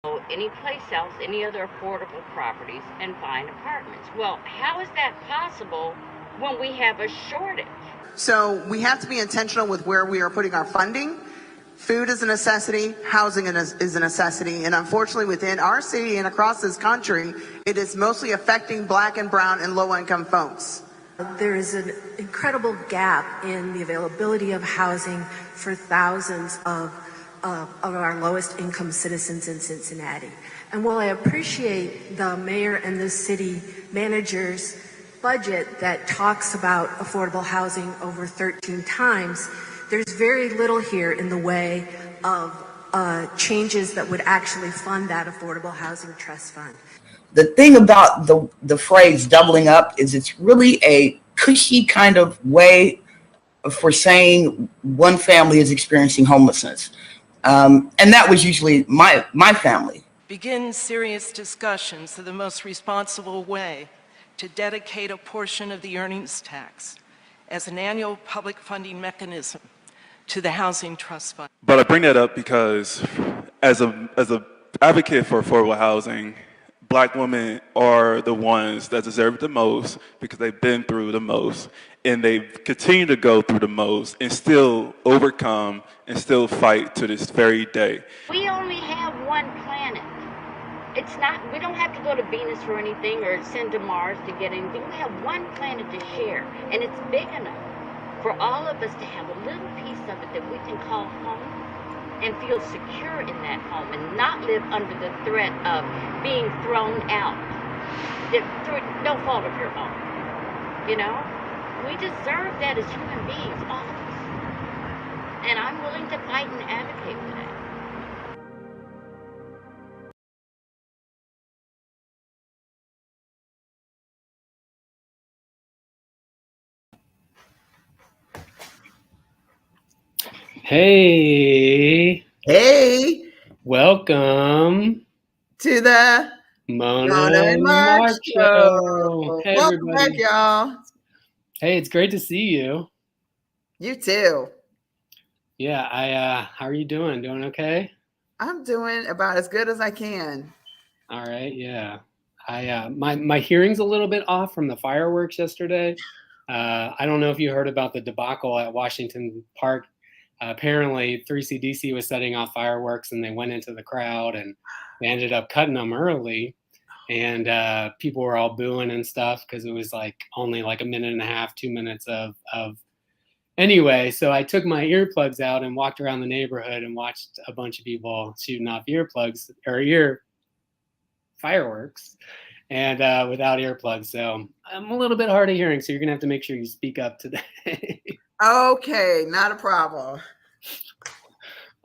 any place else, any other affordable properties, and find apartments. Well, how is that possible when we have a shortage? So we have to be intentional with where we are putting our funding. Food is a necessity, housing is a necessity, and unfortunately within our city and across this country, it is mostly affecting Black and brown and low-income folks. There is an incredible gap in the availability of housing for thousands of our lowest income citizens in Cincinnati. And while I appreciate the mayor and the city manager's budget that talks about affordable housing over 13 times, there's very little here in the way of changes that would actually fund that affordable housing trust fund. The thing about the phrase doubling up is it's really a cushy kind of way for saying one family is experiencing homelessness. And that was usually my family. Begin serious discussions of the most responsible way to dedicate a portion of the earnings tax as an annual public funding mechanism to the Housing Trust Fund. But I bring that up because as a advocate for affordable housing, Black women are the ones that deserve it the most because they've been through the most and they continue to go through the most and still overcome and still fight to this very day. We only have one planet. It's not, we don't have to go to Venus for anything or send to Mars to get anything. We have one planet to share, and it's big enough for all of us to have a little piece of it that we can call home and feel secure in that home and not live under the threat of being thrown out. Through no fault of your own. You know? We deserve that as human beings, all of us. And I'm willing to fight and advocate for that. Hey. Hey. Welcome to the Mona and Mark Show. Hey, welcome everybody. back, y'all. Hey, it's great to see you. You too. Yeah, how are you doing? Doing okay? I'm doing about as good as I can. All right, yeah. My hearing's a little bit off from the fireworks yesterday. I don't know if you heard about the debacle at Washington Park. Apparently 3CDC was setting off fireworks and they went into the crowd and they ended up cutting them early. And people were all booing and stuff because it was like only like a minute and a half, 2 minutes of anyway. So I took my earplugs out and walked around the neighborhood and watched a bunch of people shooting off earplugs or ear fireworks and without earplugs. So I'm a little bit hard of hearing. So you're going to have to make sure you speak up today. Okay, not a problem.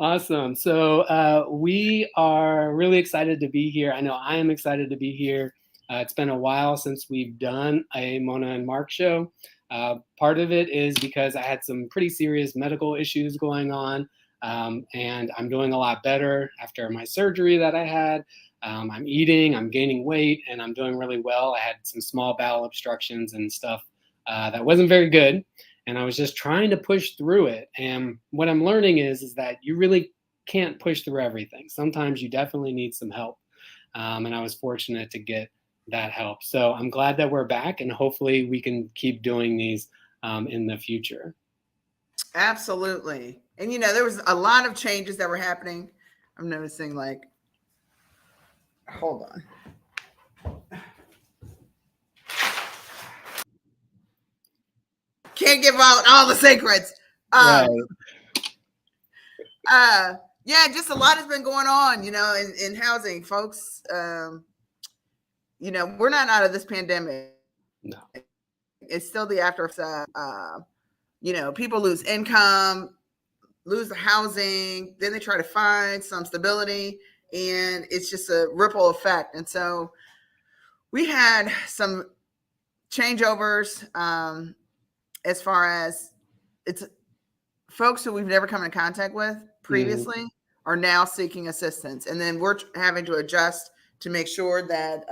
Awesome. So we are really excited to be here. I know I am excited to be here. It's been a while since we've done a Mona and Mark show. Part of it is because I had some pretty serious medical issues going on, and I'm doing a lot better after my surgery that I had. I'm eating, I'm gaining weight, and I'm doing really well. I had some small bowel obstructions and stuff that wasn't very good. And I was just trying to push through it. And what I'm learning is that you really can't push through everything. Sometimes you definitely need some help. And I was fortunate to get that help. So I'm glad that we're back and hopefully we can keep doing these in the future. Absolutely. And, you know, there was a lot of changes that were happening. I'm noticing like, hold on. Can't give out all the secrets. Right. Yeah, just a lot has been going on, you know, in housing, folks. You know, we're not out of this pandemic. No. It's still the after. You know, people lose income, lose the housing, then they try to find some stability, and it's just a ripple effect. And so we had some changeovers. As far as it's folks who we've never come in contact with previously are now seeking assistance. And then we're having to adjust to make sure that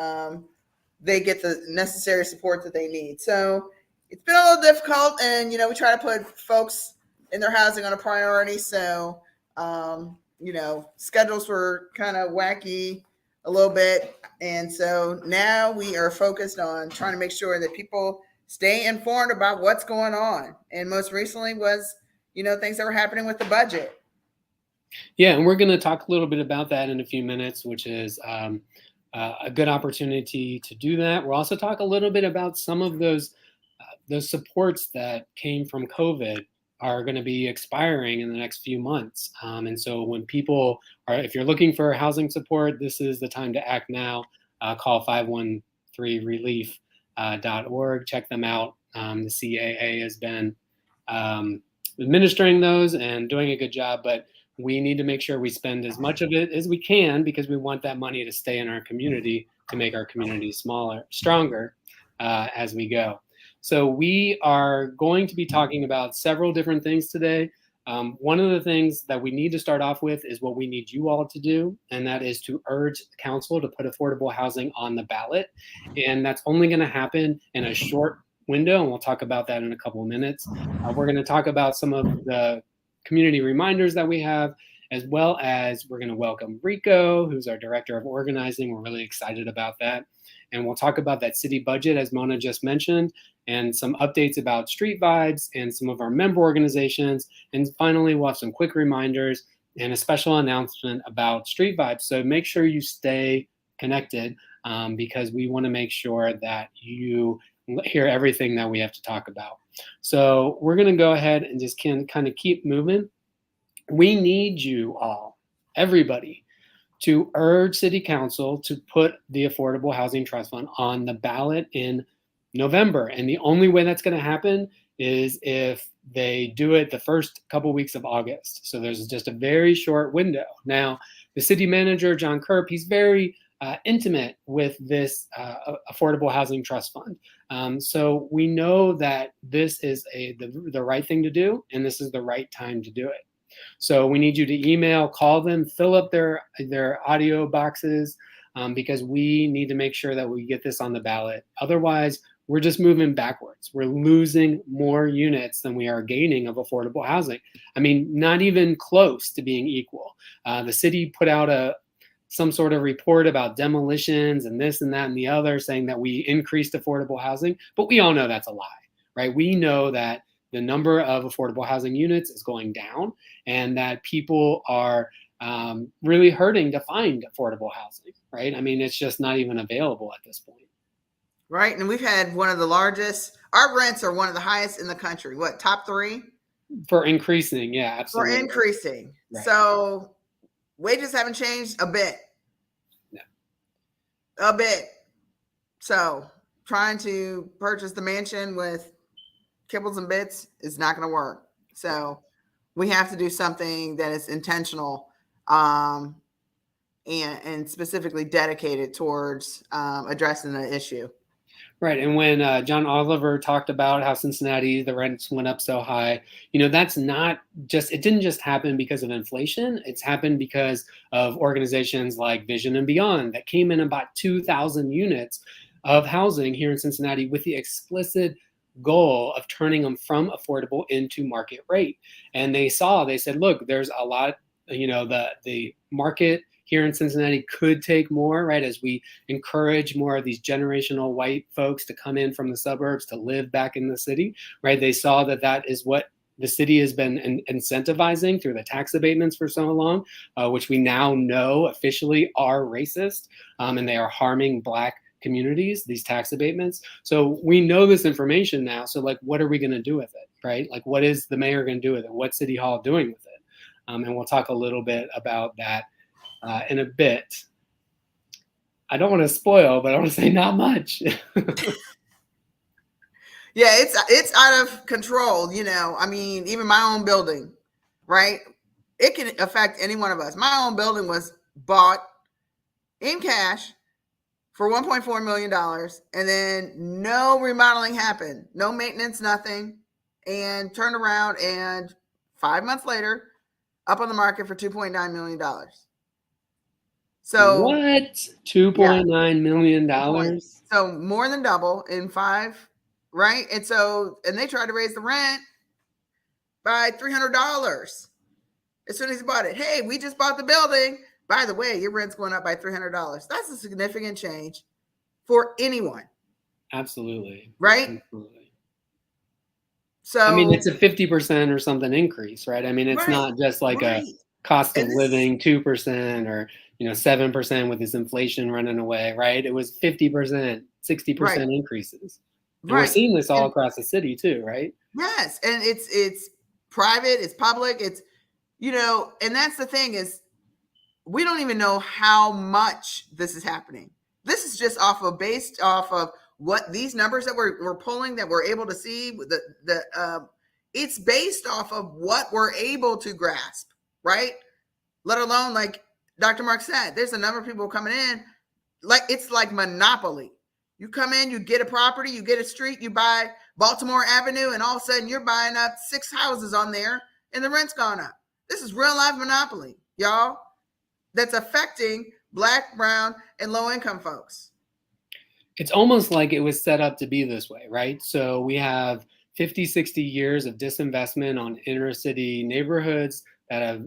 they get the necessary support that they need. So it's been a little difficult. And, you know, we try to put folks in their housing on a priority. So schedules were kind of wacky a little bit. And so now we are focused on trying to make sure that people stay informed about what's going on. And most recently was, things that were happening with the budget. Yeah, and we're going to talk a little bit about that in a few minutes, which is a good opportunity to do that. We'll also talk a little bit about some of those supports that came from COVID are going to be expiring in the next few months. And so when people if you're looking for housing support, this is the time to act now. Call 513relief.org. Check them out. The CAA has been administering those and doing a good job, but we need to make sure we spend as much of it as we can because we want that money to stay in our community to make our community stronger as we go. So we are going to be talking about several different things today. One of the things that we need to start off with is what we need you all to do, and that is to urge council to put affordable housing on the ballot. And that's only going to happen in a short window, and we'll talk about that in a couple of minutes. We're going to talk about some of the community reminders that we have, as well as we're going to welcome Rico, who's our director of organizing. We're really excited about that. And we'll talk about that city budget, as Mona just mentioned, and some updates about Street Vibes and some of our member organizations. And finally, we'll have some quick reminders and a special announcement about Street Vibes. So make sure you stay connected because we want to make sure that you hear everything that we have to talk about. So we're going to go ahead and just kind of keep moving. We need you all, everybody, to urge City Council to put the Affordable Housing Trust Fund on the ballot in November. And the only way that's going to happen is if they do it the first couple weeks of August. So there's just a very short window. Now, the city manager, John Kerp, he's very intimate with this Affordable Housing Trust Fund. So we know that this is the right thing to do, and this is the right time to do it. So we need you to email, call them, fill up their audio boxes because we need to make sure that we get this on the ballot. Otherwise, we're just moving backwards. We're losing more units than we are gaining of affordable housing. I mean, not even close to being equal. The city put out some sort of report about demolitions and this and that and the other, saying that we increased affordable housing, but we all know that's a lie, right? We know that the number of affordable housing units is going down and that people are really hurting to find affordable housing, right? I mean, it's just not even available at this point. Right. And we've had one of the largest, our rents are one of the highest in the country. What, top 3? For increasing, yeah, absolutely. For increasing. Right. So wages haven't changed a bit. No. A bit. So trying to purchase the mansion with kibbles and bits is not going to work. So we have to do something that is intentional and specifically dedicated towards addressing the issue. Right. And when John Oliver talked about how Cincinnati, the rents went up so high, that's not just, it didn't just happen because of inflation. It's happened because of organizations like Vision and Beyond that came in about 2,000 units of housing here in Cincinnati with the explicit goal of turning them from affordable into market rate. And they said, look, there's a lot, the market here in Cincinnati could take more, right? As we encourage more of these generational white folks to come in from the suburbs to live back in the city, right? They saw that is what the city has been incentivizing through the tax abatements for so long, which we now know officially are racist, and they are harming Black communities, these tax abatements. So we know this information now. So what are we going to do with it, right? What is the mayor going to do with it? What's City Hall doing with it? And we'll talk a little bit about that in a bit. I don't want to spoil, but I want to say not much. Yeah, it's out of control. I mean, even my own building, right? It can affect any one of us. My own building was bought in cash for $1.4 million. And then no remodeling happened, no maintenance, nothing. And turned around and 5 months later, up on the market for $2.9 million. So what? $2.9 million? So more than double in 5, right? And they tried to raise the rent by $300. as soon as he bought it. Hey, we just bought the building. By the way, your rent's going up by $300. That's a significant change for anyone, Absolutely. right? Absolutely. So I mean, it's a 50% or something increase, right? I mean, it's right, not just like a right. cost of And this, living 2% or 7% with this inflation running away, right? It was 50%, 60% right, increases. And we're right. seeing this all And across the city too, right? yes, and it's private, it's public, it's and that's the thing is we don't even know how much this is happening. This is just based off of what these numbers that we're pulling that we're able to see. It's based off of what we're able to grasp, right? Let alone, like Dr. Mark said, there's a number of people coming in, like it's like Monopoly. You come in, you get a property, you get a street, you buy Baltimore Avenue, and all of a sudden you're buying up 6 houses on there, and the rent's gone up. This is real life Monopoly, y'all. That's affecting Black, brown, and low income folks. It's almost like it was set up to be this way, right? So we have 50, 60 years of disinvestment on inner city neighborhoods that have,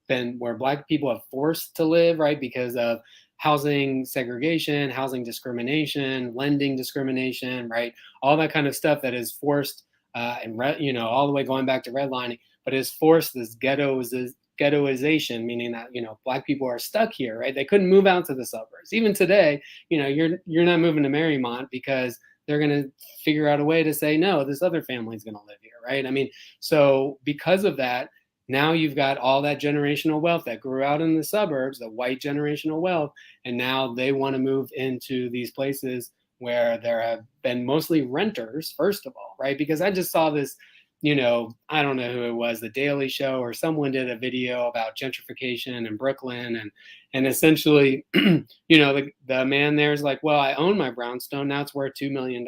been where Black people have forced to live, right? Because of housing segregation, housing discrimination, lending discrimination, right? All that kind of stuff that is forced and, all the way going back to redlining, but has forced this ghettoization, meaning that Black people are stuck here, right? They couldn't move out to the suburbs. Even today, you're not moving to Marymount because they're going to figure out a way to say no, this other family's going to live here, right? I mean, so because of that, now you've got all that generational wealth that grew out in the suburbs, the white generational wealth, and now they want to move into these places where there have been mostly renters, first of all, right? Because I just saw this, I don't know who it was, The Daily Show or someone did a video about gentrification in Brooklyn. And essentially, the man there's like, well, I own my brownstone. Now it's worth $2 million,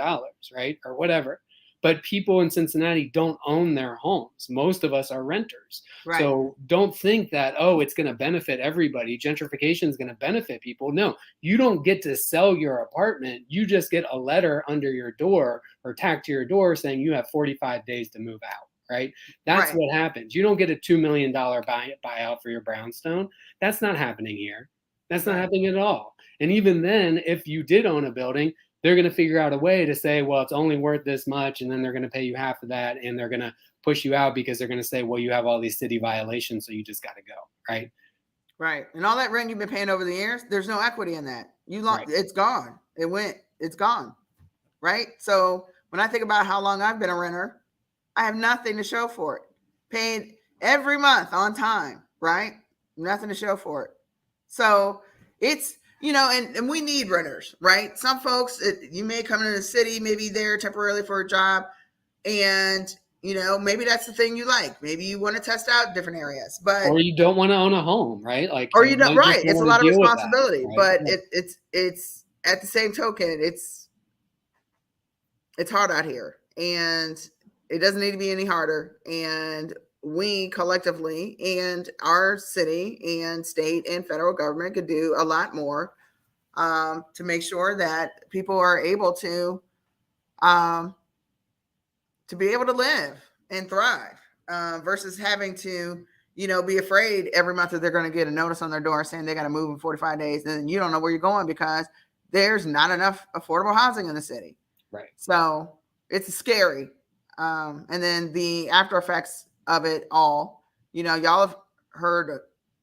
right? Or whatever. But people in Cincinnati don't own their homes. Most of us are renters. Right. So don't think that, it's going to benefit everybody. Gentrification is going to benefit people. No, you don't get to sell your apartment. You just get a letter under your door or tacked to your door saying you have 45 days to move out, right? That's right. what happens. You don't get a $2 million buyout for your brownstone. That's not happening here. That's not happening at all. And even then, if you did own a building, they're going to figure out a way to say, well, it's only worth this much. And then they're going to pay you half of that. And they're going to push you out because they're going to say, well, you have all these city violations. So you just got to go. Right. Right. And all that rent you've been paying over the years, there's no equity in that. It's gone. It's gone. Right. So when I think about how long I've been a renter, I have nothing to show for it. Paid every month on time. Right. Nothing to show for it. So it's, and we need renters, right? Some folks, you may come into the city, maybe there temporarily for a job, and maybe that's the thing you like. Maybe you want to test out different areas, or you don't want to own a home, right? Or you don't, right? It's a lot of responsibility, that, right? But it's at the same token, it's hard out here, and it doesn't need to be any harder. And we collectively and our city and state and federal government could do a lot more to make sure that people are able to be able to live and thrive versus having to, be afraid every month that they're going to get a notice on their door saying they got to move in 45 days. And you don't know where you're going because there's not enough affordable housing in the city. Right. So it's scary. And then the after effects of it all, y'all have heard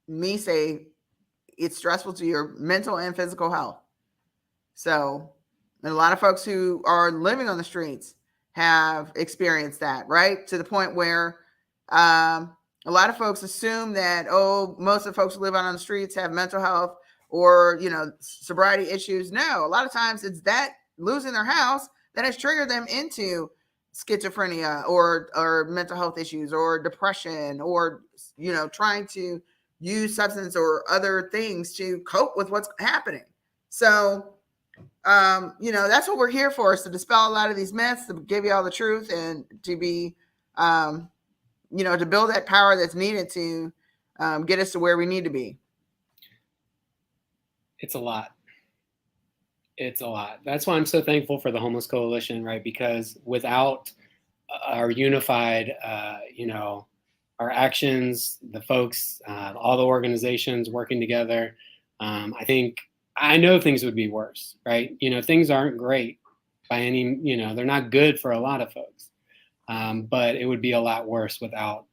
me say it's stressful to your mental and physical health. So, and a lot of folks who are living on the streets have experienced that, right? To the point where a lot of folks assume that, most of the folks who live out on the streets have mental health or, sobriety issues. No, a lot of times it's that losing their house that has triggered them into schizophrenia or mental health issues or depression or, trying to use substance or other things to cope with what's happening. So, that's what we're here for, is to dispel a lot of these myths, to give you all the truth, and to be, to build that power that's needed to get us to where we need to be. It's a lot. It's a lot. That's why I'm so thankful for the Homeless Coalition, right? Because without our unified, our actions, the folks, all the organizations working together, I know things would be worse, right? Things aren't great by any, they're not good for a lot of folks, but it would be a lot worse without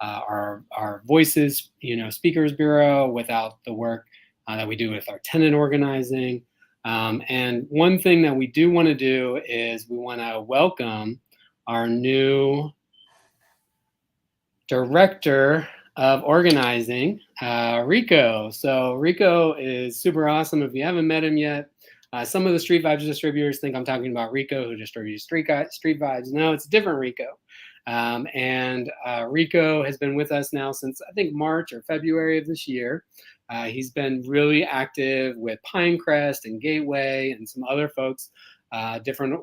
our voices, Speakers Bureau, without the work that we do with our tenant organizing. And one thing that we do want to do is we want to welcome our new director of organizing, Rico. So Rico is super awesome. If you haven't met him yet, some of the Street Vibes distributors think I'm talking about Rico, who distributes Street Vibes. No, it's a different Rico. And Rico has been with us now since I think March or February of this year. He's been really active with Pinecrest and Gateway and some other folks, different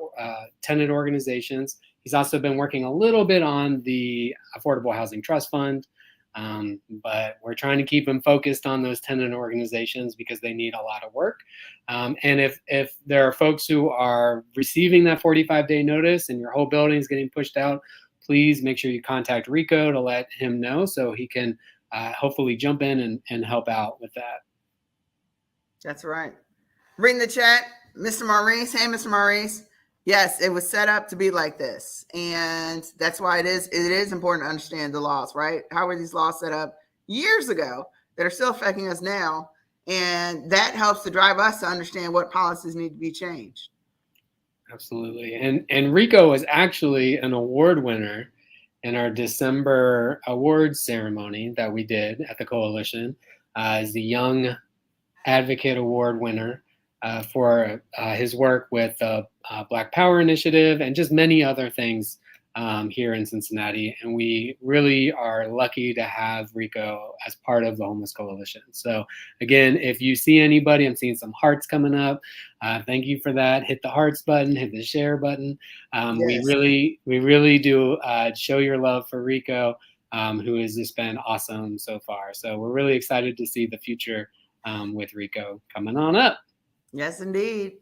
tenant organizations. He's also been working a little bit on the Affordable Housing Trust Fund, but we're trying to keep him focused on those tenant organizations because they need a lot of work. And if there are folks who are receiving that 45-day notice and your whole building is getting pushed out, please make sure you contact Rico to let him know so he can hopefully jump in and help out with that. That's right. Reading the chat, Mr. Maurice. Hey, Mr. Maurice. Yes, it was set up to be like this. And that's why it is important to understand the laws, right? How were these laws set up years ago that are still affecting us now? And that helps to drive us to understand what policies need to be changed. Absolutely. And Rico was actually an award winner in our December awards ceremony that we did at the Coalition as the Young Advocate Award winner for his work with the Black Power Initiative and just many other things here in Cincinnati. And we really are lucky to have Rico as part of the Homeless Coalition. So again, if you see anybody, I'm seeing some hearts coming up. Thank you for that. Hit the hearts button, hit the share button. Yes. We really do show your love for Rico, who has just been awesome so far. So we're really excited to see the future with Rico coming on up. Yes, indeed.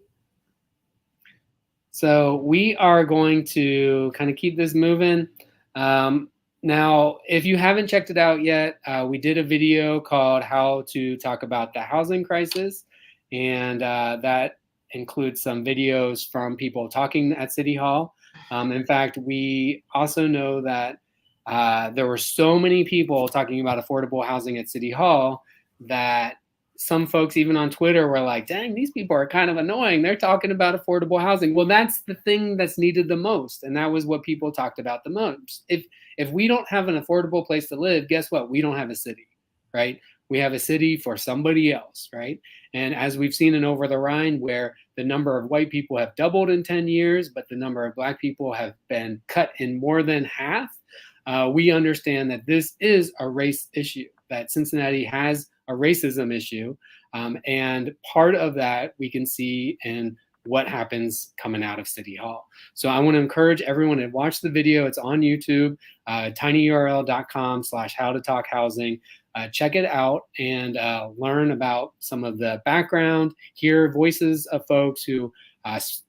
So we are going to kind of keep this moving. Now, if you haven't checked it out yet, we did a video called How to Talk About the Housing Crisis. And that includes some videos from people talking at City Hall. In fact, we also know that there were so many people talking about affordable housing at City Hall that some folks even on Twitter were like, dang, these people are kind of annoying. They're talking about affordable housing. Well, that's the thing that's needed the most. And that was what people talked about the most. If we don't have an affordable place to live, guess what? We don't have a city, right? We have a city for somebody else, right? And as we've seen in Over the Rhine, where the number of white people have doubled in 10 years, but the number of Black people have been cut in more than half, we understand that this is a race issue, that Cincinnati has a racism issue. And part of that we can see in what happens coming out of City Hall. So I want to encourage everyone to watch the video. It's on YouTube, tinyurl.com/howtotalkhousing. Check it out and learn about some of the background, hear voices of folks who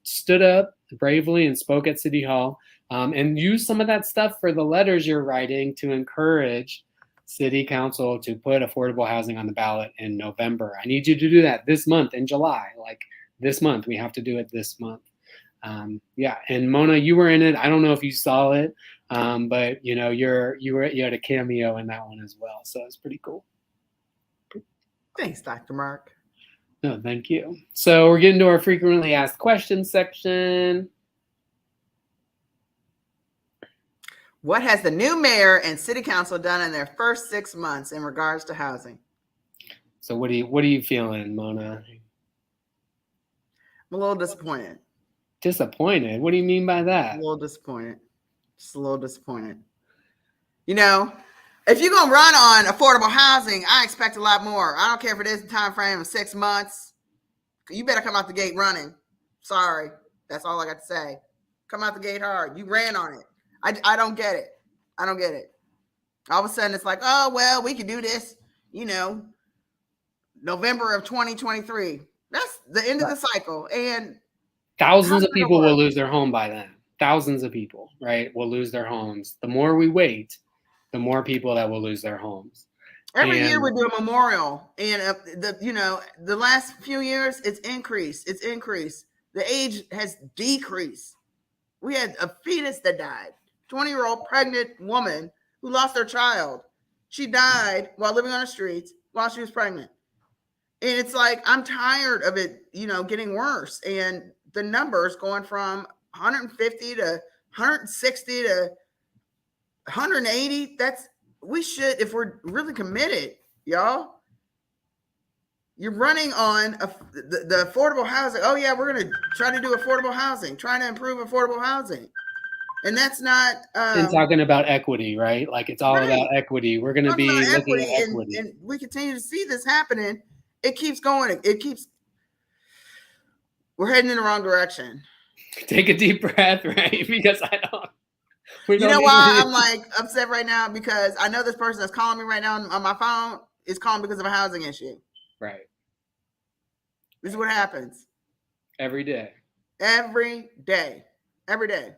stood up bravely and spoke at City Hall, and use some of that stuff for the letters you're writing to encourage City Council to put affordable housing on the ballot in November. I need you to do that this month in July, like this month. We have to do it this month. Yeah, and Mona, you were in it. I don't know if you saw it, but you had a cameo in that one as well. So it's pretty cool. Thanks, Dr. Mark. No, thank you. So we're getting to our frequently asked questions section. What has the new mayor and city council done in their first 6 months in regards to housing? So what are you feeling, Mona? I'm a little disappointed. Disappointed? What do you mean by that? A little disappointed. Just a little disappointed. You know, if you're gonna run on affordable housing, I expect a lot more. I don't care if it is a time frame of 6 months. You better come out the gate running. Sorry, that's all I got to say. Come out the gate hard. You ran on it. I don't get it. I don't get it. All of a sudden, it's like, oh, well, we can do this, November of 2023. That's the end of the cycle. And thousands of people will lose their home by then. Thousands of people, right, will lose their homes. The more we wait, the more people that will lose their homes. Every year And we do a memorial, and the last few years it's increased. It's increased. The age has decreased. We had a fetus that died, 20-year-old pregnant woman who lost her child. She died while living on the streets while she was pregnant. And it's like, I'm tired of it, getting worse. And the numbers going from 150 to 160 to 180. We should, if we're really committed, y'all. You're running on the affordable housing. Oh yeah, we're going to try to do affordable housing, trying to improve affordable housing. And that's not and talking about equity, right? Like it's all right. about equity. We're going to Talking be about looking at equity. and we continue to see this happening. It keeps going. We're heading in the wrong direction. Take a deep breath, right? Because I don't. You know why I'm like upset right now? Because I know this person that's calling me right now on my phone is calling because of a housing issue. Right. This is what happens. Every day. Every day. Every day.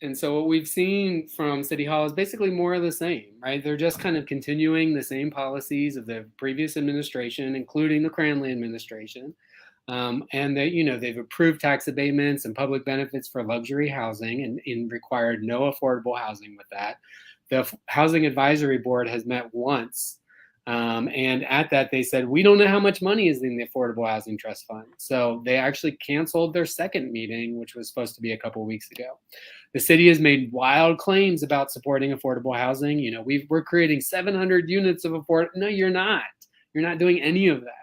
And so what we've seen from City Hall is basically more of the same, right? They're just kind of continuing the same policies of the previous administration, including the Cranley administration. And they've approved tax abatements and public benefits for luxury housing and required no affordable housing with that. The Housing Advisory Board has met once. And at that, they said, we don't know how much money is in the Affordable Housing Trust Fund. So they actually canceled their second meeting, which was supposed to be a couple of weeks ago. The city has made wild claims about supporting affordable housing. We're creating 700 units of affordable. No, you're not. You're not doing any of that.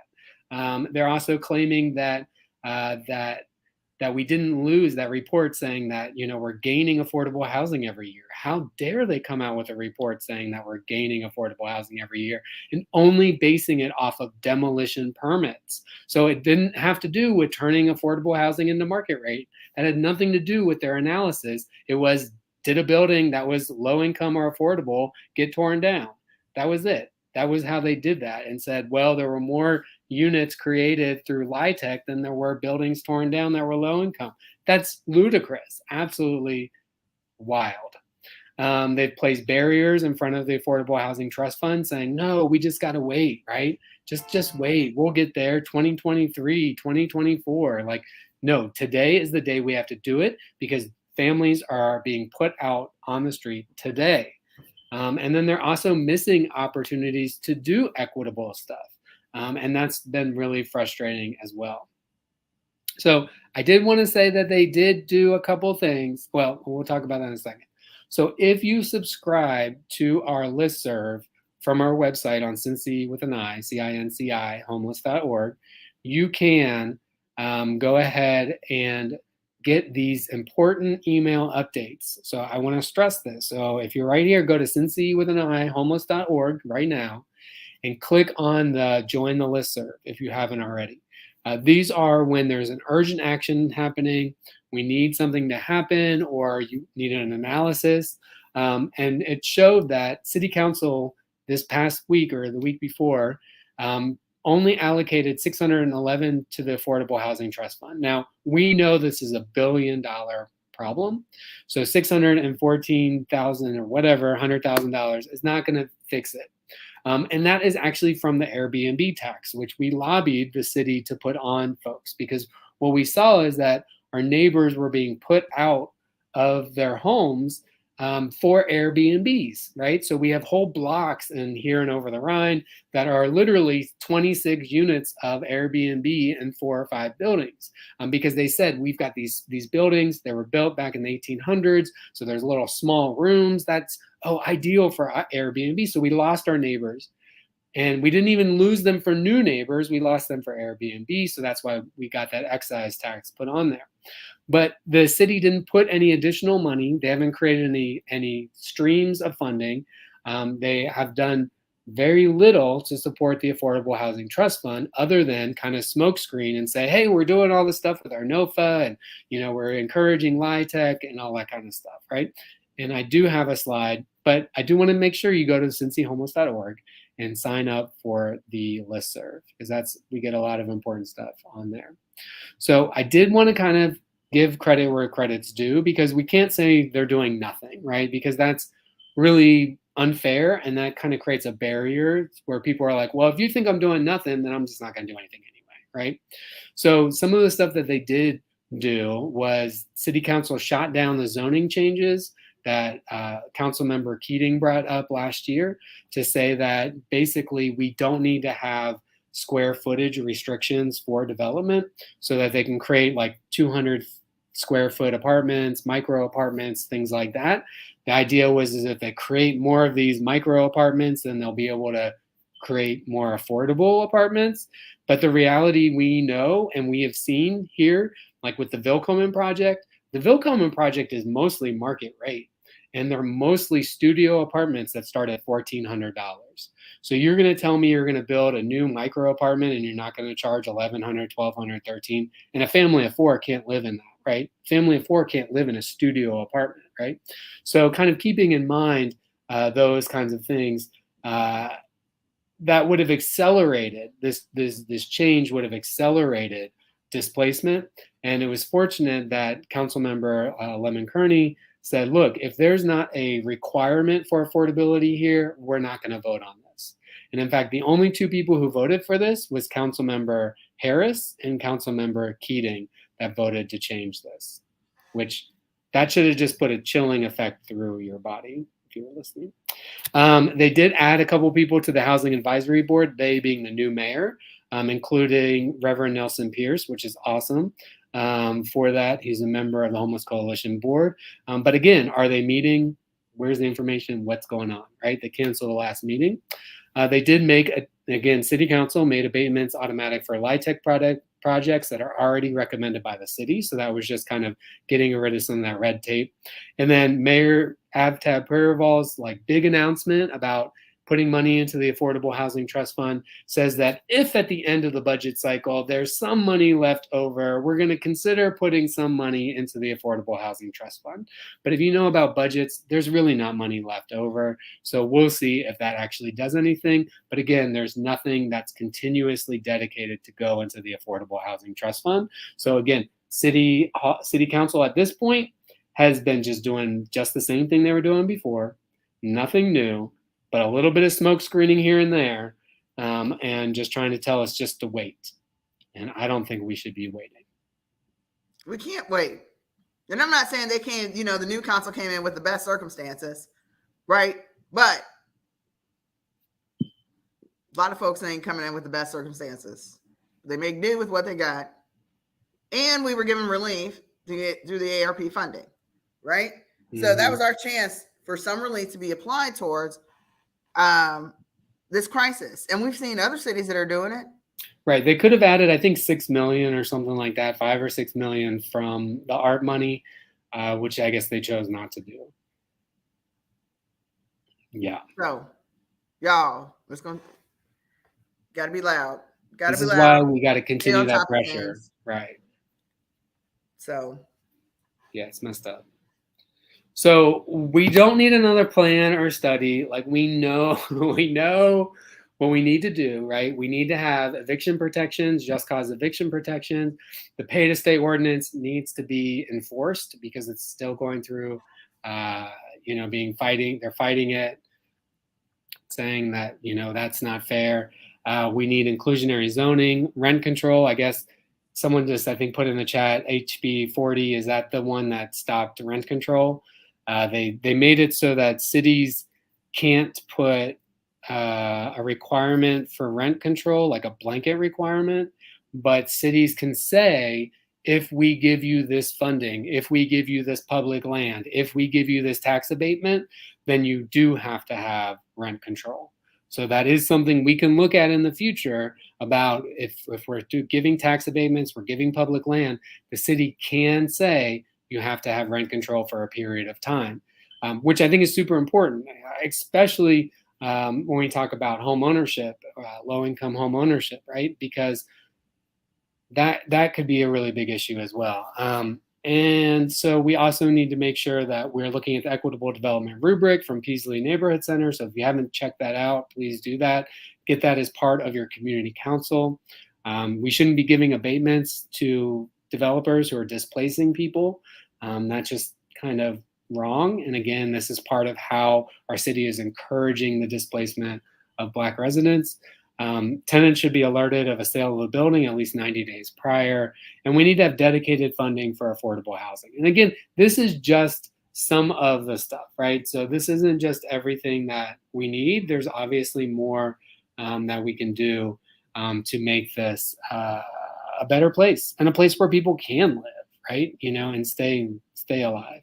They're also claiming that we didn't lose that report saying that, we're gaining affordable housing every year. How dare they come out with a report saying that we're gaining affordable housing every year and only basing it off of demolition permits. So it didn't have to do with turning affordable housing into market rate. That had nothing to do with their analysis. It was, did a building that was low income or affordable get torn down? That was it. That was how they did that, and said, well, there were more units created through LIHTC than there were buildings torn down that were low income. That's ludicrous, absolutely wild. They've placed barriers in front of the Affordable Housing Trust Fund saying, no, we just got to wait, right? Just wait. We'll get there 2023, 2024. Like, no, today is the day we have to do it because families are being put out on the street today. And then they're also missing opportunities to do equitable stuff. And that's been really frustrating as well. So I did want to say that they did do a couple things. Well, we'll talk about that in a second. So if you subscribe to our listserv from our website on Cincy with an I, CINCI, homeless.org, you can go ahead and get these important email updates. So I want to stress this. So if you're right here, go to Cincy with an I, homeless.org right now and click on the join the listserv if you haven't already. These are when there's an urgent action happening, we need something to happen, or you need an analysis. And it showed that City Council this past week or the week before only allocated $611 to the Affordable Housing Trust Fund. Now, we know this is $1 billion problem. So $614,000 or whatever, $100,000 is not going to fix it. And that is actually from the Airbnb tax, which we lobbied the city to put on folks, because what we saw is that our neighbors were being put out of their homes for Airbnbs, right? So we have whole blocks in here and over the Rhine that are literally 26 units of Airbnb in 4 or 5 buildings, because they said we've got these buildings that were built back in the 1800s, so there's little small rooms that's ideal for Airbnb. So we lost our neighbors, and we didn't even lose them for new neighbors. We lost them for Airbnb, so that's why we got that excise tax put on there. But the city didn't put any additional money. They haven't created any streams of funding. They have done very little to support the Affordable Housing Trust Fund, other than kind of smokescreen and say, hey, we're doing all this stuff with our NOFA, and we're encouraging LIHTC and all that kind of stuff, right? And I do have a slide, but I do want to make sure you go to cincyhomeless.org and sign up for the listserv, because we get a lot of important stuff on there. So I did want to kind of give credit where credit's due, because we can't say they're doing nothing, right? Because that's really unfair, and that kind of creates a barrier where people are like, well, if you think I'm doing nothing, then I'm just not going to do anything anyway, right? So some of the stuff that they did do was city council shot down the zoning changes that council member Keating brought up last year to say that basically we don't need to have square footage restrictions for development, so that they can create like 200 square foot apartments, micro apartments, things like that. The idea was is if they create more of these micro apartments, then they'll be able to create more affordable apartments. But the reality we know and we have seen here, like with the Vilcomen project, the Vilcomen project is mostly market rate. And they're mostly studio apartments that start at $1,400. So you're going to tell me you're going to build a new micro apartment and you're not going to charge $1,100, $1,200, $1,300, and a family of four can't live in that, right? Family of four can't live in a studio apartment, right? So kind of keeping in mind those kinds of things, that would have accelerated this change would have accelerated displacement. And it was fortunate that Councilmember Lemon Kearney said, look, if there's not a requirement for affordability here, we're not going to vote on this. And in fact, the only two people who voted for this was Councilmember Harris and Councilmember Keating that voted to change this, which that should have just put a chilling effect through your body if you were listening. They did add a couple people to the Housing Advisory Board, they being the new mayor, including Reverend Nelson Pierce, which is awesome. For that, he's a member of the Homeless Coalition Board. But again, are they meeting? Where's the information? What's going on, right? They canceled the last meeting. They did make, again, City Council made abatements automatic for LIHTC projects that are already recommended by the city. So that was just kind of getting rid of some of that red tape. And then Mayor Avtab Purival's like big announcement about putting money into the Affordable Housing Trust Fund says that if at the end of the budget cycle there's some money left over, we're going to consider putting some money into the Affordable Housing Trust Fund. But if you know about budgets, there's really not money left over. So we'll see if that actually does anything. But again, there's nothing that's continuously dedicated to go into the Affordable Housing Trust Fund. So again, City Council at this point has been just doing just the same thing they were doing before, nothing new, but a little bit of smoke screening here and there, and just trying to tell us just to wait. And I don't think we should be waiting. We can't wait. And I'm not saying they can't, the new council came in with the best circumstances, right? But a lot of folks ain't coming in with the best circumstances. They make do with what they got. And we were given relief to get through the ARP funding, right? Mm-hmm. So that was our chance for some relief to be applied towards this crisis. And we've seen other cities that are doing it. Right. They could have added, I think, 6 million or something like that, 5 or 6 million from the ARP money, which I guess they chose not to do. Yeah. So, y'all, it's going to got to be loud. Got to be loud. This is why we got to continue that pressure. Right. So. Yeah, it's messed up. So we don't need another plan or study. Like we know what we need to do, right? We need to have eviction protections, just cause eviction protections. The pay to stay ordinance needs to be enforced because it's still going through, they're fighting it, saying that, that's not fair. We need inclusionary zoning, rent control. I guess someone just, I think, put in the chat, HB 40, is that the one that stopped rent control? They made it so that cities can't put a requirement for rent control, like a blanket requirement, but cities can say, if we give you this funding, if we give you this public land, if we give you this tax abatement, then you do have to have rent control. So that is something we can look at in the future about if we're giving tax abatements, we're giving public land, the city can say, you have to have rent control for a period of time, which I think is super important, especially when we talk about home ownership, low-income home ownership, right? Because that could be a really big issue as well. And so we also need to make sure that we're looking at the equitable development rubric from Peasley Neighborhood Center. So if you haven't checked that out, please do that. Get that as part of your community council. We shouldn't be giving abatements to developers who are displacing people. That just kind of wrong. And again, this is part of how our city is encouraging the displacement of Black residents. Tenants should be alerted of a sale of a building at least 90 days prior. And we need to have dedicated funding for affordable housing. And again, this is just some of the stuff, right? So this isn't just everything that we need. There's obviously more that we can do to make this a better place, and a place where people can live, right? And stay alive.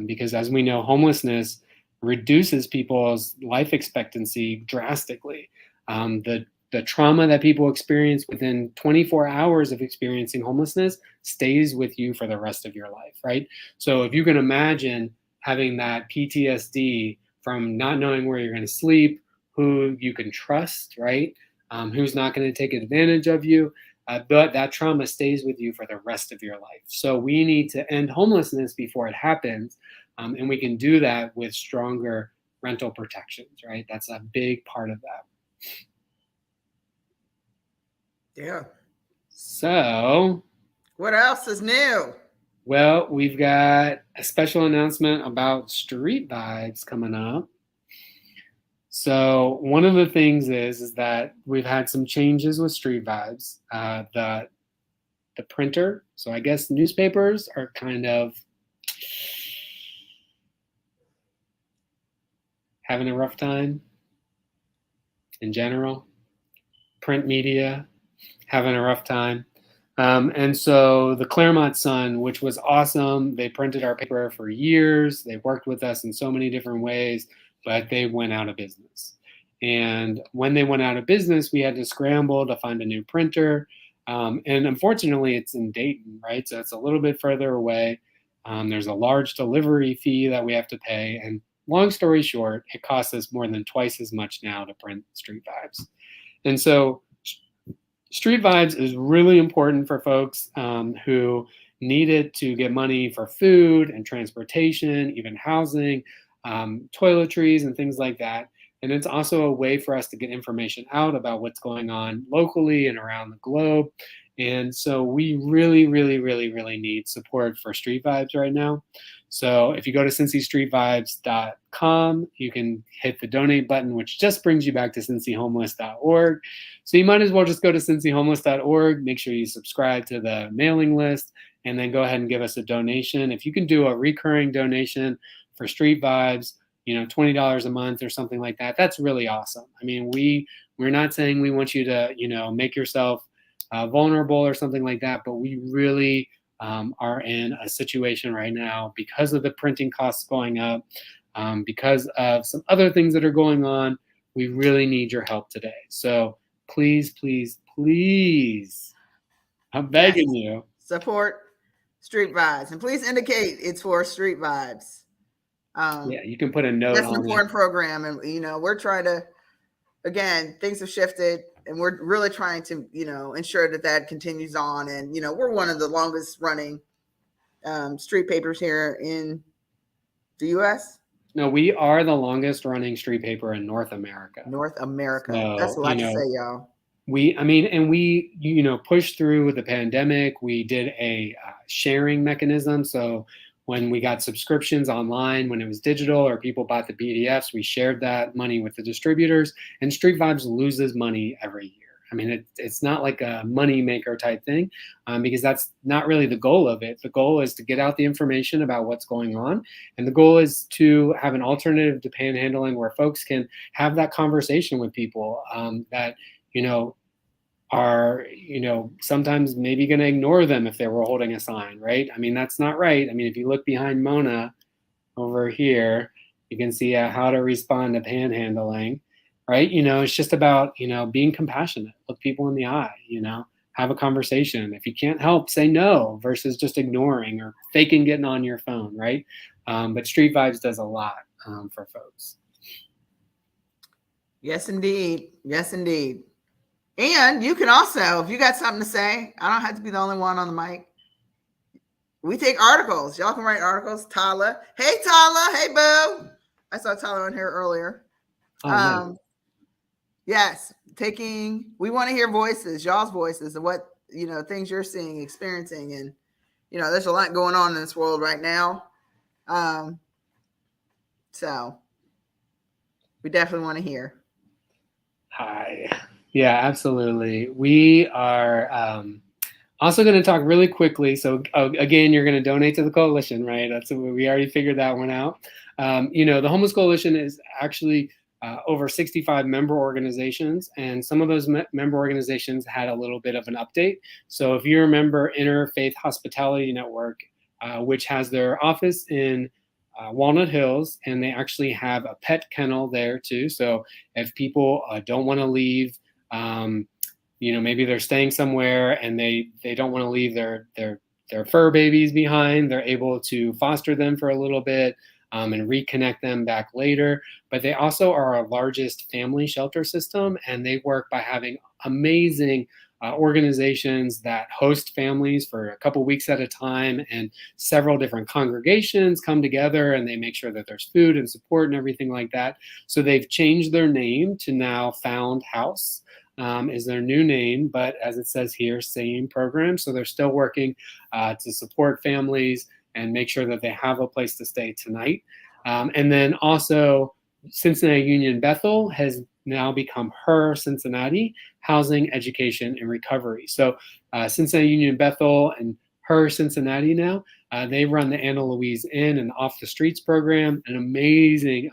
Because as we know, homelessness reduces people's life expectancy drastically. The trauma that people experience within 24 hours of experiencing homelessness stays with you for the rest of your life, right? So if you can imagine having that PTSD from not knowing where you're going to sleep, who you can trust, right? Who's not going to take advantage of you, but that trauma stays with you for the rest of your life. So we need to end homelessness before it happens, and we can do that with stronger rental protections, right? That's a big part of that. Yeah. So, What else is new? well, we've got a special announcement about Street Vibes coming up. So one of the things is that we've had some changes with Street Vibes. The printer, so I guess newspapers are kind of having a rough time in general. Print media having a rough time. And so the Claremont Sun, which was awesome, they printed our paper for years. They worked with us in so many different ways, but they went out of business. And when they went out of business, we had to scramble to find a new printer. And unfortunately, it's in Dayton, right? So it's a little bit further away. There's a large delivery fee that we have to pay. And long story short, it costs us more than twice as much now to print Street Vibes. And so Street Vibes is really important for folks who need it to get money for food and transportation, even housing, toiletries and things like that. And it's also a way for us to get information out about what's going on locally and around the globe. And so we really, really, really, really need support for Street Vibes right now. So if you go to cincystreetvibes.com, you can hit the donate button, which just brings you back to cincyhomeless.org. So you might as well just go to cincyhomeless.org, make sure you subscribe to the mailing list, and then go ahead and give us a donation. If you can do a recurring donation for Street Vibes, $20 a month or something like that, that's really awesome. I mean, we're not saying we want you to, make yourself vulnerable or something like that, but we really are in a situation right now because of the printing costs going up, because of some other things that are going on. We really need your help today. So please, please, please, I'm begging you. Support Street Vibes, and please indicate it's for Street Vibes. Yeah, you can put a note That's on an it. important program, and we're trying to. Again, things have shifted, and we're really trying to, ensure that continues on. And we're one of the longest running street papers here in the U.S. No, we are the longest running street paper in North America. North America. So, that's a lot to say, y'all. We pushed through with the pandemic. We did a sharing mechanism. So when we got subscriptions online, when it was digital or people bought the PDFs, we shared that money with the distributors. And Street Vibes loses money every year. I mean, it's not like a money maker type thing, because that's not really the goal of it. The goal is to get out the information about what's going on. And the goal is to have an alternative to panhandling where folks can have that conversation with people that, are, sometimes maybe going to ignore them if they were holding a sign, right? I mean, that's not right. I mean, if you look behind Mona over here, you can see how to respond to panhandling, right? It's just about, being compassionate, look people in the eye, have a conversation. If you can't help, say no versus just ignoring or faking getting on your phone, right? But Street Vibes does a lot for folks. Yes, indeed. Yes, indeed. And you can also, if you got something to say, I don't have to be the only one on the mic. We take articles. Y'all can write articles. Tala. Hey, Tala. Hey, boo. I saw Tala on here earlier. Oh, nice. Yes. We want to hear voices, y'all's voices of what, things you're seeing, experiencing. And, there's a lot going on in this world right now. So we definitely want to hear. Hi. Yeah, absolutely. We are also going to talk really quickly. So again, you're going to donate to the coalition, right? That's what we already figured that one out. The Homeless Coalition is actually over 65 member organizations, and some of those member organizations had a little bit of an update. So if you remember Interfaith Hospitality Network, which has their office in Walnut Hills, and they actually have a pet kennel there too. So if people don't want to leave, maybe they're staying somewhere and they don't want to leave their fur babies behind, they're able to foster them for a little bit and reconnect them back later. But they also are our largest family shelter system, and they work by having amazing organizations that host families for a couple weeks at a time, and several different congregations come together and they make sure that there's food and support and everything like that. So they've changed their name to now Found House. Is their new name, but as it says here, same program. So they're still working to support families and make sure that they have a place to stay tonight. And then also Cincinnati Union Bethel has now become Her Cincinnati Housing, Education, and Recovery. So Cincinnati Union Bethel and Her Cincinnati now, they run the Anna Louise Inn and Off the Streets program, an amazing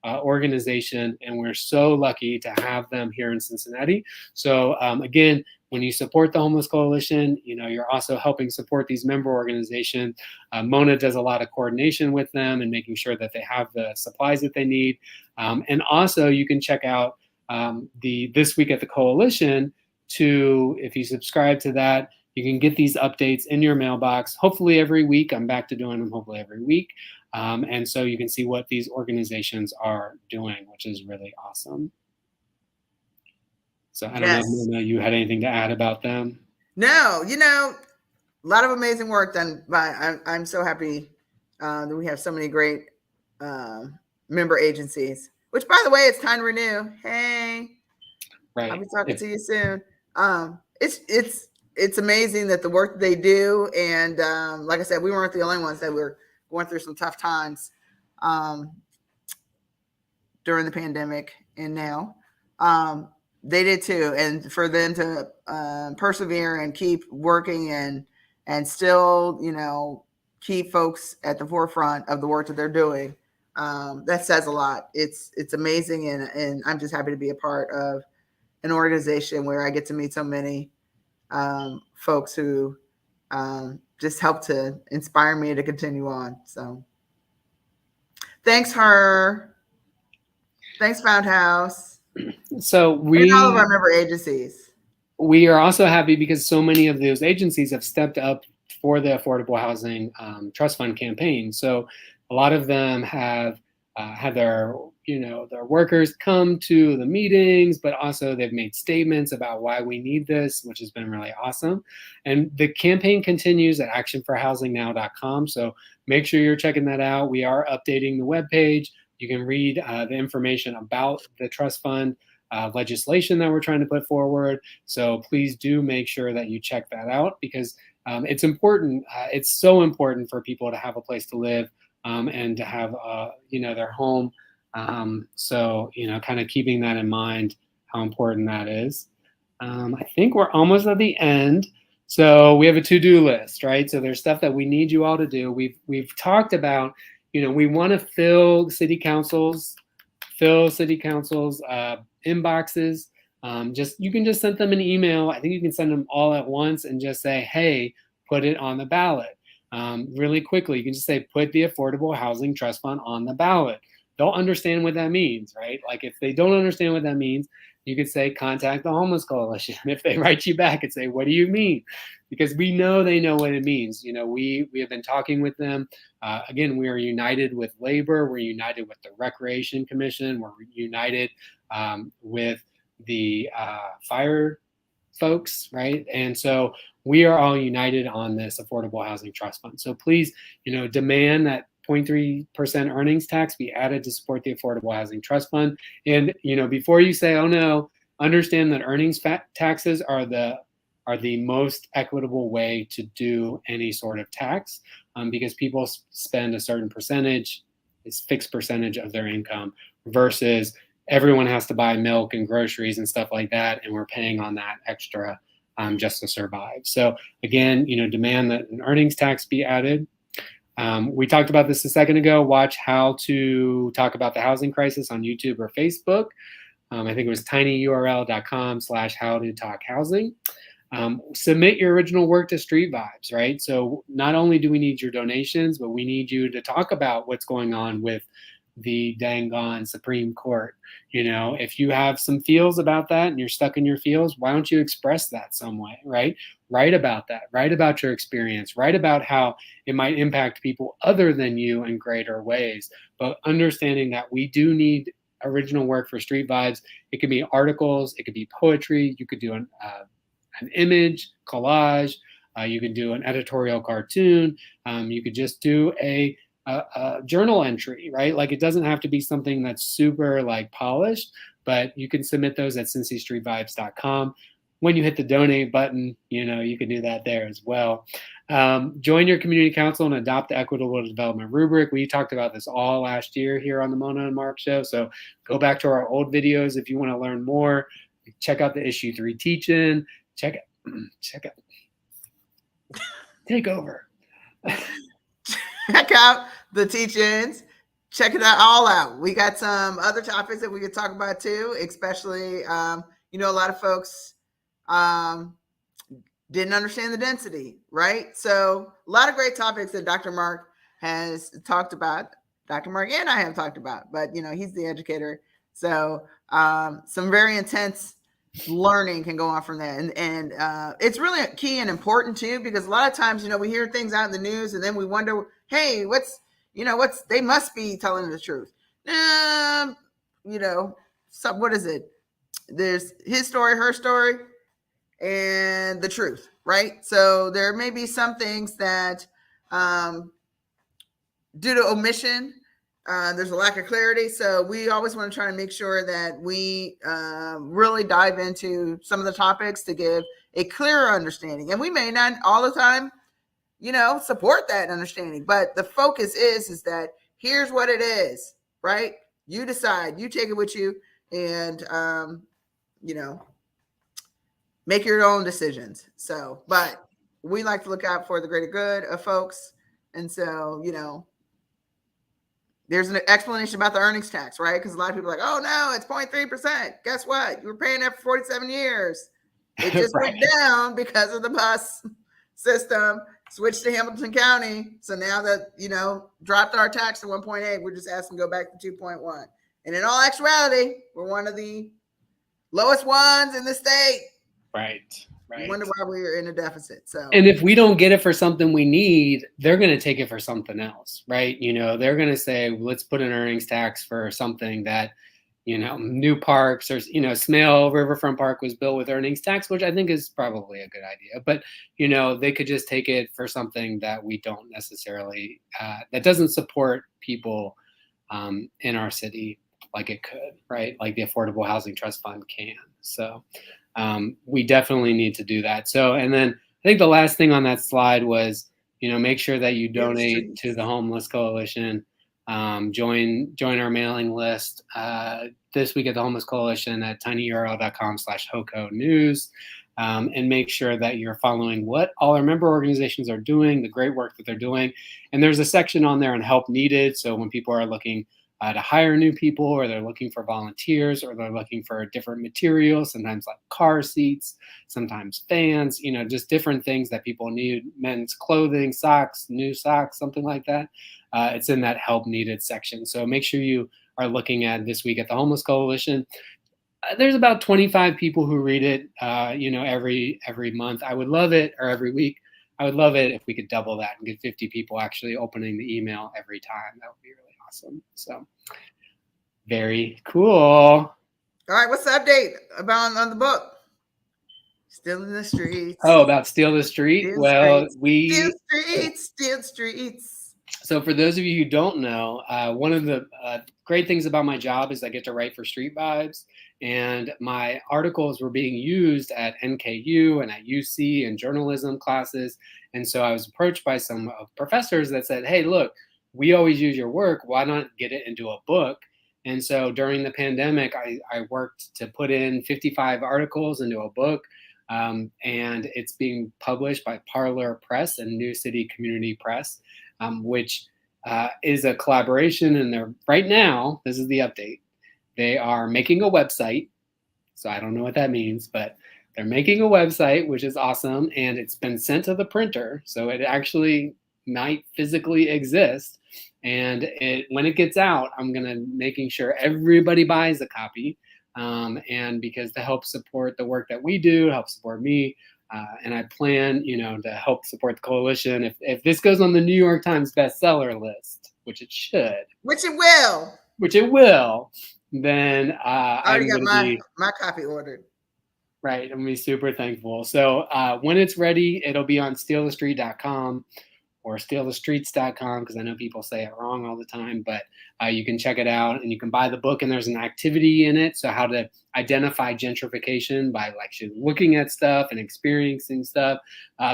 organization, and we're so lucky to have them here in Cincinnati. So again, when you support the Homeless Coalition, you're also helping support these member organizations. Mona does a lot of coordination with them and making sure that they have the supplies that they need. And also you can check out the This Week at the Coalition if you subscribe to that, you can get these updates in your mailbox, hopefully every week. I'm back to doing them hopefully every week. And so you can see what these organizations are doing, which is really awesome. So I don't know if Mona, you had anything to add about them. No, a lot of amazing work done by, I'm so happy that we have so many great member agencies, which by the way, it's time to renew. Hey, right. I'll be talking to you soon. It's amazing that the work that they do. And like I said, we weren't the only ones that were going through some tough times during the pandemic, and now they did too. And for them to persevere and keep working and still, keep folks at the forefront of the work that they're doing, that says a lot. It's amazing, and I'm just happy to be a part of an organization where I get to meet so many folks who just help to inspire me to continue on. So thanks, Her. Thanks, Found House. So and all of our member agencies. We are also happy because so many of those agencies have stepped up for the Affordable Housing Trust Fund campaign. So a lot of them have had their workers come to the meetings, but also they've made statements about why we need this, which has been really awesome. And the campaign continues at actionforhousingnow.com. So make sure you're checking that out. We are updating the webpage. You can read the information about the trust fund legislation that we're trying to put forward. So please do make sure that you check that out, because it's important. It's so important for people to have a place to live and to have their home. So kind of keeping that in mind, how important that is. I think we're almost at the end. So we have a to-do list, right? So there's stuff that we need you all to do. We've talked about, we want to fill city councils' inboxes. You can just send them an email. I think you can send them all at once and just say, hey, put it on the ballot. Really quickly, you can just say, put the Affordable Housing Trust Fund on the ballot. They'll understand what that means, right? Like if they don't understand what that means, you could say, contact the Homeless Coalition. If they write you back and say, what do you mean? Because we know they know what it means. We have been talking with them. Again, we are united with labor. We're united with the Recreation Commission. We're united with the fire folks, right? And so we are all united on this Affordable Housing Trust Fund. So please, demand that 0.3% earnings tax be added to support the Affordable Housing Trust Fund. And before you say, oh no, understand that earnings taxes are the most equitable way to do any sort of tax. because people spend a certain percentage, it's fixed percentage of their income, versus everyone has to buy milk and groceries and stuff like that, and we're paying on that extra just to survive. So again, demand that an earnings tax be added. We talked about this a second ago. Watch How to Talk About the Housing Crisis on YouTube or Facebook. I think it was tinyurl.com/howtotalkhousing. Submit your original work to Street Vibes, right? So not only do we need your donations, but we need you to talk about what's going on with the dang on Supreme Court. If you have some feels about that and you're stuck in your feels, why don't you express that some way, right? Write about that. Write about your experience. Write about how it might impact people other than you in greater ways. But understanding that we do need original work for Street Vibes. It could be articles. It could be poetry. You could do an image, collage. You could do an editorial cartoon. You could just do a journal entry, right? Like, it doesn't have to be something that's super like polished, but you can submit those at cincystreetvibes.com. When you hit the donate button, you can do that there as well. Join your community council and adopt the equitable development rubric. We talked about this all last year here on the Mona and Mark show. So go back to our old videos if you want to learn more. Check out the issue 3 teach-in. Check it. Take over. Check out the teach-ins. Check it all out. We got some other topics that we could talk about too, especially, a lot of folks didn't understand the density, right? So a lot of great topics that Dr. Mark has talked about. Dr. Mark and I have talked about, but he's the educator. So some very intense learning can go on from that. And it's really key and important too, because a lot of times, we hear things out in the news and then we wonder, hey, they must be telling the truth. So what is it? There's his story, her story, and the truth, right? So there may be some things that due to omission, there's a lack of clarity. So we always want to try to make sure that we really dive into some of the topics to give a clearer understanding. And we may not all the time, support that understanding, but the focus is that here's what it is, right? You decide, you take it with you, and make your own decisions. So, but we like to look out for the greater good of folks. And so, there's an explanation about the earnings tax, right? Because a lot of people are like, oh no, it's 0.3%. Guess what? You were paying that for 47 years. It just Right. went down because of the bus system, switched to Hamilton County. So now that, dropped our tax to 1.8, we're just asking to go back to 2.1. And in all actuality, we're one of the lowest ones in the state. Right. I wonder why we're in a deficit. So, and if we don't get it for something we need, they're going to take it for something else, right? They're going to say, let's put an earnings tax for something that, new parks or, Smale Riverfront Park was built with earnings tax, which I think is probably a good idea. But, they could just take it for something that we don't necessarily, that doesn't support people in our city like it could, right? Like the Affordable Housing Trust Fund can. So we definitely need to do that. So, and then I think the last thing on that slide was, make sure that you donate to the Homeless Coalition. Join our mailing list this week at the Homeless Coalition at tinyurl.com/HOCO news, and make sure that you're following what all our member organizations are doing, the great work that they're doing. And there's a section on there on help needed. So when people are looking to hire new people, or they're looking for volunteers, or they're looking for different materials, sometimes like car seats, sometimes fans, just different things that people need, men's clothing, socks, new socks, something like that. It's in that help needed section. So make sure you are looking at this week at the Homeless Coalition. There's about 25 people who read it, every month. I would love it, or every week. I would love it if we could double that and get 50 people actually opening the email every time. That would be really awesome. So very cool. all right, what's the update about on the book? Still in the streets. Oh, about Steal the Street? Steal streets. So for those of you who don't know, one of the great things about my job is I get to write for Street Vibes, and my articles were being used at NKU and at UC and journalism classes. And so I was approached by some professors that said, hey, look, we always use your work. Why not get it into a book? And so during the pandemic, I worked to put in 55 articles into a book. And it's being published by Parlor Press and New City Community Press, which is a collaboration. And they're right now, this is the update. They are making a website. So I don't know what that means, but they're making a website, which is awesome. And it's been sent to the printer. So it actually might physically exist. And when it gets out, I'm going to making sure everybody buys a copy. And because to help support the work that we do, help support me. And I plan, to help support the coalition. If this goes on the New York Times bestseller list, which it should. Which it will. Then I already got my copy ordered. Right. I'm going to be super thankful. So when it's ready, it'll be on stealthestreet.com or stealthestreets.com, because I know people say it wrong all the time, but you can check it out and you can buy the book, and there's an activity in it. So how to identify gentrification by looking at stuff and experiencing stuff.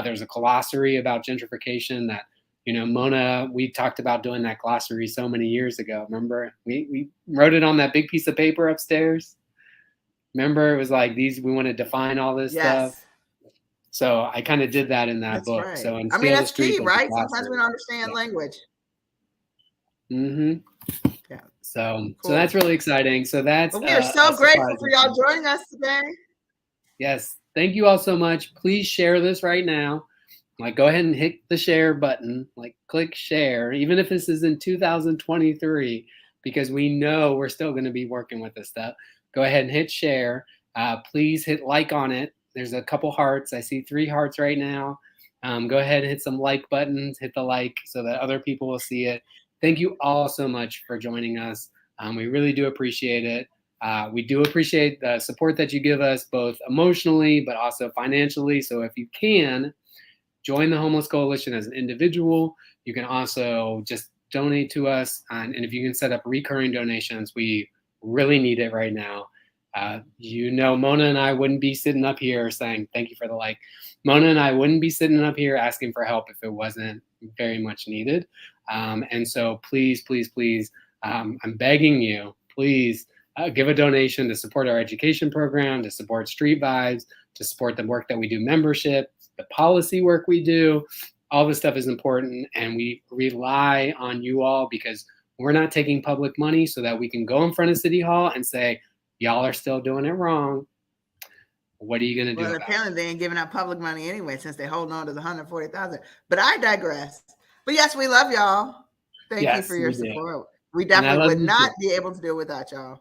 There's a glossary about gentrification that, Mona, we talked about doing that glossary so many years ago. Remember, we wrote it on that big piece of paper upstairs. Remember, it was like we want to define all this stuff. So I kind of did that in that book. Right. So that's key, right? Sometimes we don't understand language. Mm-hmm. Yeah. So that's really exciting. So that's we are so grateful for y'all joining us today. Yes. Thank you all so much. Please share this right now. Go ahead and hit the share button. Click share, even if this is in 2023, because we know we're still going to be working with this stuff. Go ahead and hit share. Please hit like on it. There's a couple hearts. I see 3 hearts right now. Go ahead and hit some like buttons. Hit the like so that other people will see it. Thank you all so much for joining us. We really do appreciate it. We do appreciate the support that you give us, both emotionally, but also financially. So if you can, join the Homeless Coalition as an individual. You can also just donate to us. And if you can set up recurring donations, we really need it right now. Mona and I wouldn't be sitting up here saying, thank you for the like. Mona and I wouldn't be sitting up here asking for help if it wasn't very much needed. And so please, please, please, I'm begging you, please give a donation to support our education program, to support Street Vibes, to support the work that we do, membership, the policy work we do. All this stuff is important, and we rely on you all because we're not taking public money so that we can go in front of City Hall and say, y'all are still doing it wrong. What are you going to do? Well, apparently they ain't giving out public money anyway, since they're holding on to the 140,000. But I digress. But yes, we love y'all. Thank you for your support. We definitely would not be able to do it without y'all.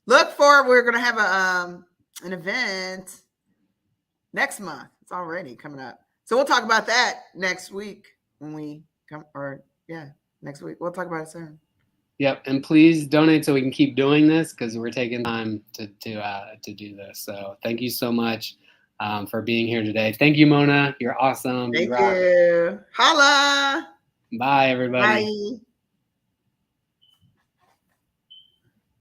Look forward. We're going to have an event next month. It's already coming up. So we'll talk about that next week when we come, next week. We'll talk about it soon. Yep, and please donate so we can keep doing this, because we're taking time to do this. So thank you so much for being here today. Thank you, Mona. You're awesome. Thank you. Holla. Bye, everybody. Bye.